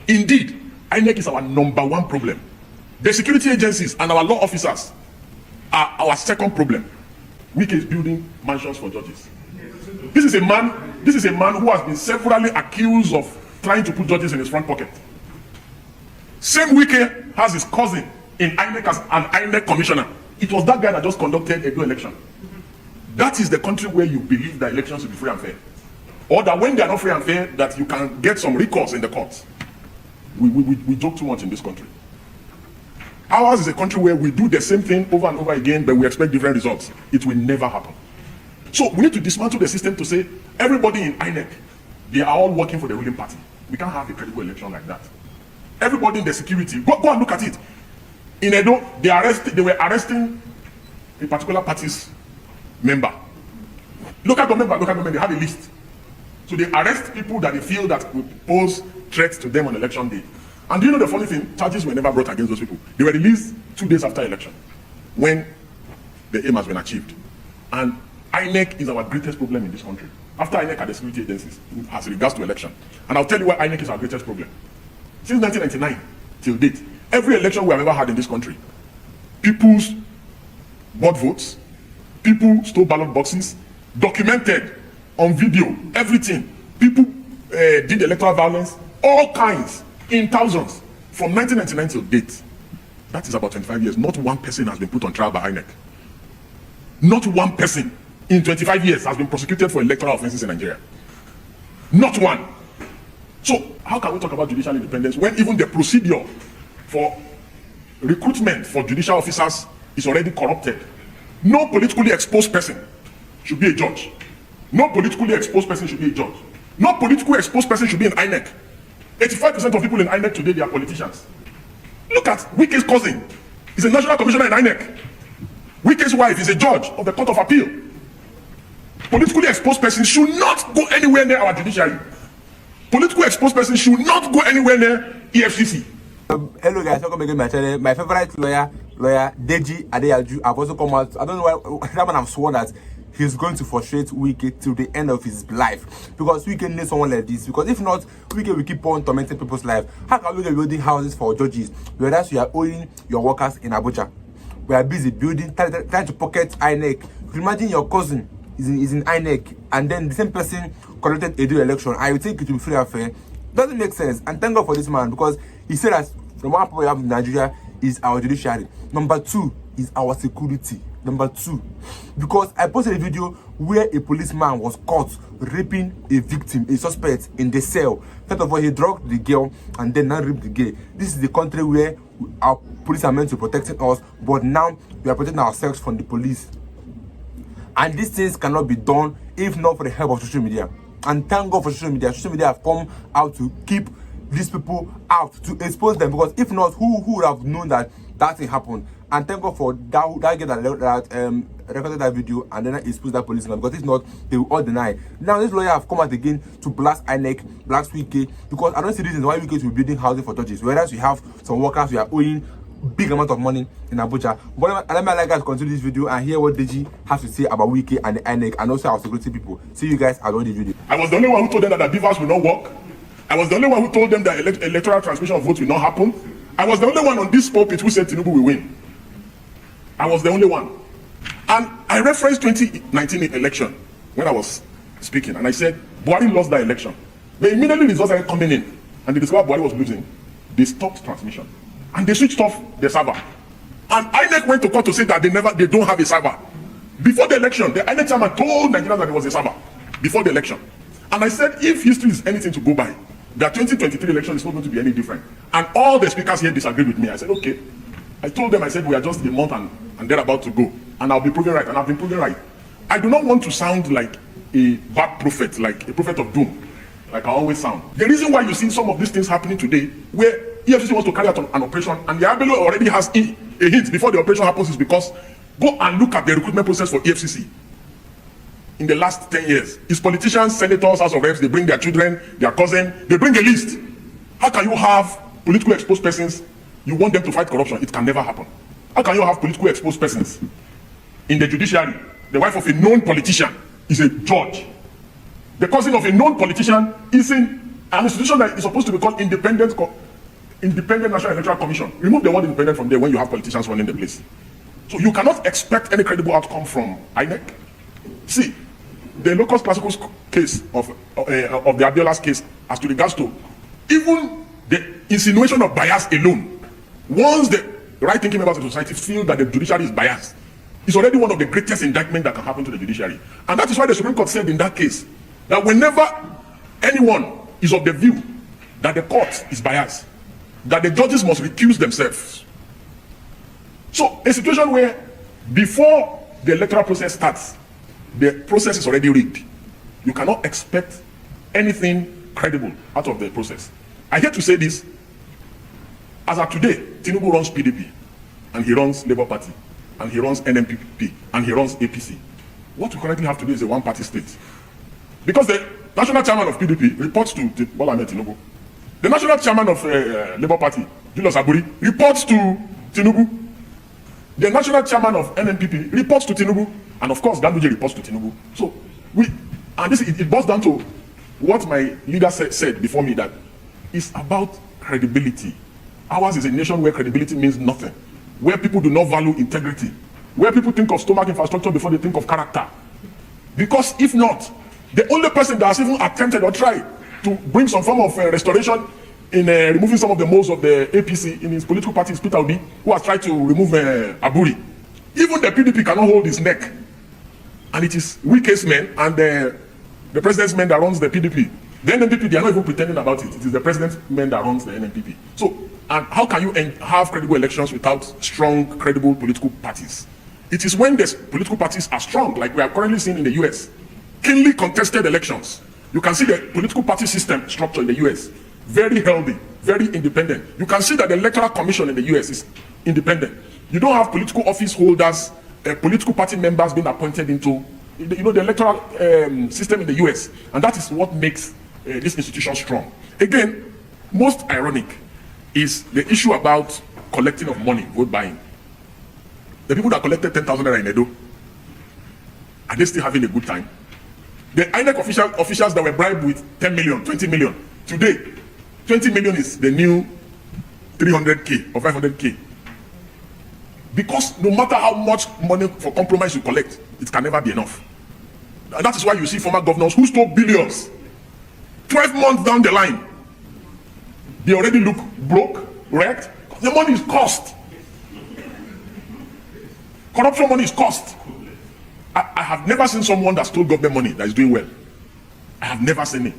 Indeed, INEC is our number one problem. The security agencies and our law officers are our second problem. Wike is building mansions for judges. This is a man who has been severally accused of trying to put judges in his front pocket. Same Wike has his cousin in INEC as an INEC commissioner. It was that guy that just conducted a good election. That is the country where you believe that elections will be free and fair. Or that when they are not free and fair, that you can get some recourse in the courts. We joke too much in this country. Ours is a country where we do the same thing over and over again, but we expect different results. It will never happen. So we need to dismantle the system to say everybody in INEC, they are all working for the ruling party. We can't have a credible election like that. Everybody in the security, go and look at it. In Edo, they were arresting a particular party's member. Local government, they have a list. So they arrest people that they feel that will pose threats to them on election day. And do you know the funny thing? Charges were never brought against those people. They were released 2 days after election, when the aim has been achieved. And INEC is our greatest problem in this country. After INEC are the security agencies as regards to election. And I'll tell you why INEC is our greatest problem. Since 1999 till date, every election we have ever had in this country, people bought votes, people stole ballot boxes, documented on video, everything. People did electoral violence, all kinds, in thousands, from 1999 till date. That is about 25 years. Not one person has been put on trial by INEC. Not one person in 25 years has been prosecuted for electoral offenses in Nigeria. Not one. So how can we talk about judicial independence when even the procedure for recruitment for judicial officers is already corrupted? No politically exposed person should be a judge. No politically exposed person should be a judge. No politically exposed person should be in INEC. 85% of people in INEC today, they are politicians. Look at Wike's cousin. He's a national commissioner in INEC. Wike's wife is a judge of the Court of Appeal. Politically exposed person should not go anywhere near our judiciary. Politically exposed person should not go anywhere near EFCC. Hello guys, welcome again to my channel. My favorite lawyer Deji Adeyanju. I've also come out. I don't know why that man have sworn that he's going to frustrate Wike till the end of his life, because Wike needs someone like this. Because if not, Wike will keep on tormenting people's life. How can we be building houses for judges, whereas you are owing your workers in Abuja? We are busy building, trying to pocket INEC. You can imagine your cousin is in INEC, and then the same person conducted a election, and you think it will be free and fair. Doesn't make sense. And thank God for this man, because he said that the one problem we have in Nigeria is our judiciary. Number 2 is our security. Number 2, because I posted a video where a policeman was caught raping a victim, a suspect, in the cell. First of all, he drugged the girl and then now raped the girl. This is the country where our police are meant to be protecting us, but now we are protecting ourselves from the police. And these things cannot be done if not for the help of social media. And thank God for social media. Social media have come out to keep these people out, to expose them, because if not, who would have known that thing happened? And thank God for that guy that recorded that video and then exposed that policeman, because if not, they will all deny. Now this lawyer have come out again to blast INEC, blast Wike, because I don't see reasons why Wike will be building housing for judges, whereas we have some workers who are owing big amount of money in Abuja. But let me like guys continue this video and hear what Deji has to say about Wike and the INEC and also our security people. See you guys at the video. I was the only one who told them that the beavers will not work. I was the only one who told them that electoral transmission of votes will not happen. I was the only one on this pulpit who said Tinubu will win. I was the only one. And I referenced 2019 election when I was speaking, and I said Buhari lost that election. They immediately results started coming in, and they discovered Buhari was losing. They stopped transmission, and they switched off the server. And INEC went to court to say that they don't have a server. Before the election, the INEC chairman told Nigerians that there was a server before the election. And I said, if history is anything to go by, the 2023 election is not going to be any different. And all the speakers here disagreed with me. I said, okay. I told them, I said, we are just a month and they're about to go. And I'll be proven right, and I've been proven right. I do not want to sound like a bad prophet, like a prophet of doom, like I always sound. The reason why you see some of these things happening today, where EFCC wants to carry out an operation, and the Abelo already has a hint before the operation happens, is because go and look at the recruitment process for EFCC. In the last 10 years, it's politicians, senators, House of Reps, they bring their children, their cousin, they bring a list. How can you have politically exposed persons? You want them to fight corruption? It can never happen. How can you have politically exposed persons in the judiciary? The wife of a known politician is a judge. The cousin of a known politician is in an institution that is supposed to be called Independent National Electoral Commission. Remove the word independent from there when you have politicians running the place. So you cannot expect any credible outcome from INEC. See, the Locus Classical's case of the Abiola's case as to regards to even the insinuation of bias alone, once the right-thinking members of the society feel that the judiciary is biased, it's already one of the greatest indictments that can happen to the judiciary. And that is why the Supreme Court said in that case that whenever anyone is of the view that the court is biased, that the judges must recuse themselves. So a situation where before the electoral process starts, the process is already rigged. You cannot expect anything credible out of the process. I hate to say this, as of today, Tinubu runs PDP, and he runs Labour Party, and he runs NMPP, and he runs APC. What we currently have today is a one-party state. Because the national chairman of PDP reports to Bola Ahmed Tinubu. The national chairman of Labour Party, Julius Aburi, reports to Tinubu. The national chairman of NMPP reports to Tinubu. And of course, Ganduje reports to Tinubu. So, it boils down to what my leader said before me, that it's about credibility. Ours is a nation where credibility means nothing, where people do not value integrity, where people think of stomach infrastructure before they think of character. Because if not, the only person that has even attempted or tried to bring some form of restoration in removing some of the moles of the APC in his political party is Peter Obi, who has tried to remove Aburi. Even the PDP cannot hold his neck. And it is Wike's men and the president's men that runs the PDP. The NMPP, they are not even pretending about it. It is the president's men that runs the NMPP. So, and how can you have credible elections without strong, credible political parties? It is when the political parties are strong, like we are currently seeing in the US, keenly contested elections. You can see the political party system structure in the US, very healthy, very independent. You can see that the electoral commission in the US is independent. You don't have political office holders, political party members being appointed into, the electoral system in the US, and that is what makes this institution strong. Again, most ironic is the issue about collecting of money, vote buying. The people that collected 10,000 naira in Edo, are they still having a good time? The INEC officials that were bribed with 10 million, 20 million, today, 20 million is the new 300K or 500K. Because no matter how much money for compromise you collect, it can never be enough. And that is why you see former governors who stole billions, 12 months down the line, they already look broke, wrecked. The money is cost. Corruption money is cost. I have never seen someone that stole government money that is doing well. I have never seen it.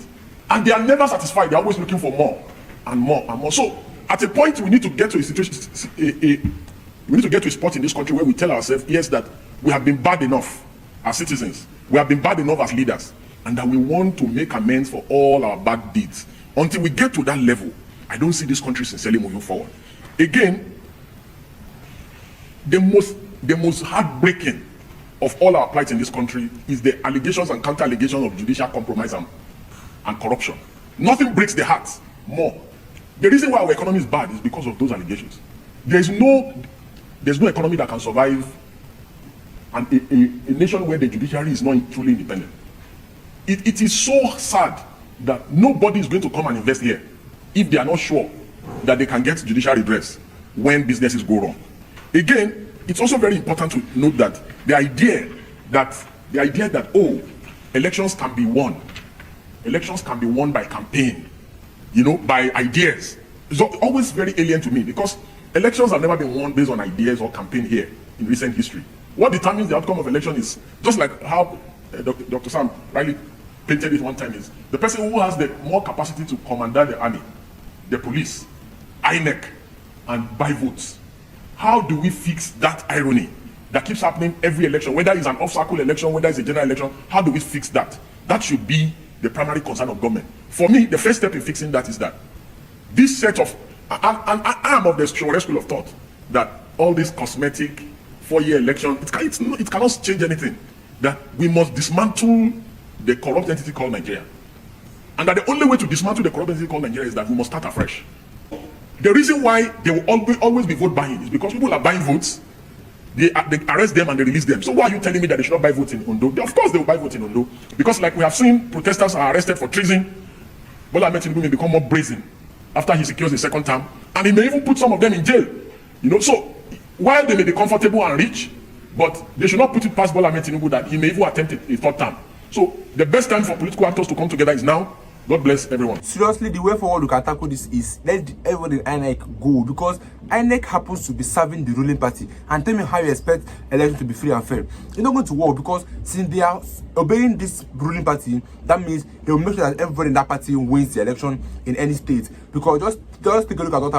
And they are never satisfied. They are always looking for more and more and more. So at a point, we need to get to a situation, we need to get to a spot in this country where we tell ourselves, yes, that we have been bad enough as citizens. We have been bad enough as leaders. And that we want to make amends for all our bad deeds. Until we get to that level, I don't see this country sincerely moving forward. Again, the most heartbreaking of all our plights in this country is the allegations and counter-allegations of judicial compromise and corruption. Nothing breaks the heart more. The reason why our economy is bad is because of those allegations. There's no economy that can survive a nation where the judiciary is not truly independent. It is so sad that nobody is going to come and invest here if they are not sure that they can get judicial redress when businesses go wrong. Again, it's also very important to note that the idea that elections can be won by campaign, by ideas, is always very alien to me, because elections have never been won based on ideas or campaign here in recent history. What determines the outcome of election is just like how Dr. Sam rightly painted it one time, is the person who has the more capacity to command the army, the police, INEC, and buy votes. How do we fix that irony that keeps happening every election, whether it's an off-cycle election, whether it's a general election? How do we fix that? That should be the primary concern of government. For me, the first step in fixing that is that this set of, I am of the school of thought that all this cosmetic 4-year election, it cannot change anything. That we must dismantle the corrupt entity called Nigeria. And that the only way to dismantle the corrupt entity called Nigeria is that we must start afresh. The reason why there will always be vote buying is because people are buying votes, they arrest them and they release them. So why are you telling me that they should not buy votes in Ondo? Of course they will buy votes in Ondo. Because like we have seen, protesters are arrested for treason. Bola Ahmed Tinubu may become more brazen after he secures the second term, and he may even put some of them in jail. You know, so while they may be comfortable and rich, but they should not put it past Bola Ahmed Tinubu that he may even attempt a third term. So the best time for political actors to come together is now. God bless everyone. Seriously, the way forward we can tackle this is let everybody in INEC go, because INEC happens to be serving the ruling party. And tell me how you expect election to be free and fair. It's not going to work, because since they are obeying this ruling party, that means they will make sure that everybody in that party wins the election in any state. Because just take a look at what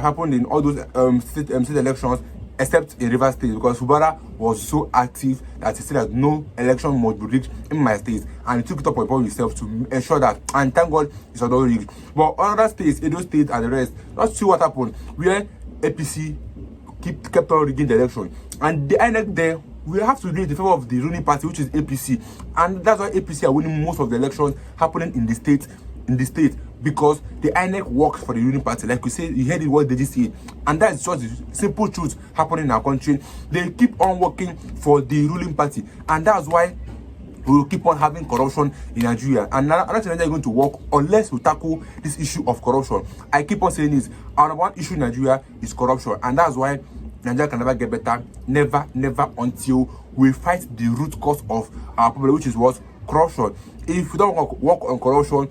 happened in all those state elections, except in Rivers State, because Fubara was so active that he said that no election must be rigged in my state, and he took it up upon himself to ensure that, and thank God it's not rigged. But other states, Edo State and the rest, let's see what happened, where APC kept on rigging the election, and the INEC there, we have to read the favor of the ruling party, which is APC, and that's why APC are winning most of the elections happening in the state, because the INEC works for the ruling party. Like we say, you heard what Deji said, and that's just the simple truth happening in our country. They keep on working for the ruling party, and that's why we will keep on having corruption in Nigeria. And Nigeria is going to work unless we tackle this issue of corruption. I keep on saying this, our number one issue in Nigeria is corruption, and that's why Nigeria can never get better, never until we fight the root cause of our problem, which is what? Corruption. If we don't work on corruption,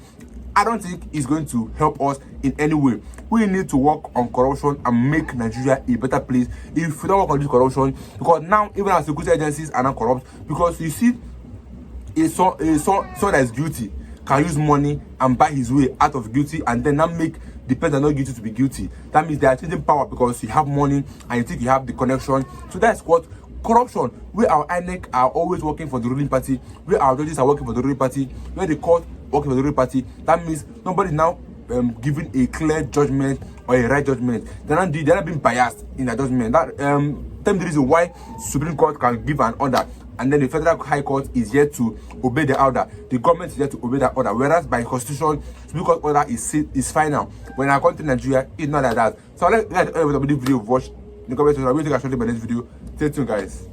I don't think it's going to help us in any way. We need to work on corruption and make Nigeria a better place. If we don't work on this corruption, because now even our security agencies are not corrupt, because you see, a son that is guilty can use money and buy his way out of guilty, and then not make the person not guilty to be guilty. That means they are changing power because you have money and you think you have the connection. So that's what corruption. Where our INEC are always working for the ruling party, where our judges are working for the ruling party, where the court working for the ruling party. That means nobody now giving a clear judgment or a right judgment. They're not being biased in their judgment. That tell me the reason why Supreme Court can give an order, and then the Federal High Court is yet to obey the order. The government is yet to obey that order. Whereas by constitution, Supreme Court order is final. When our country Nigeria, it's not like that. So let everybody video watch the comment section. I will take a short by this video. Stay tuned, guys.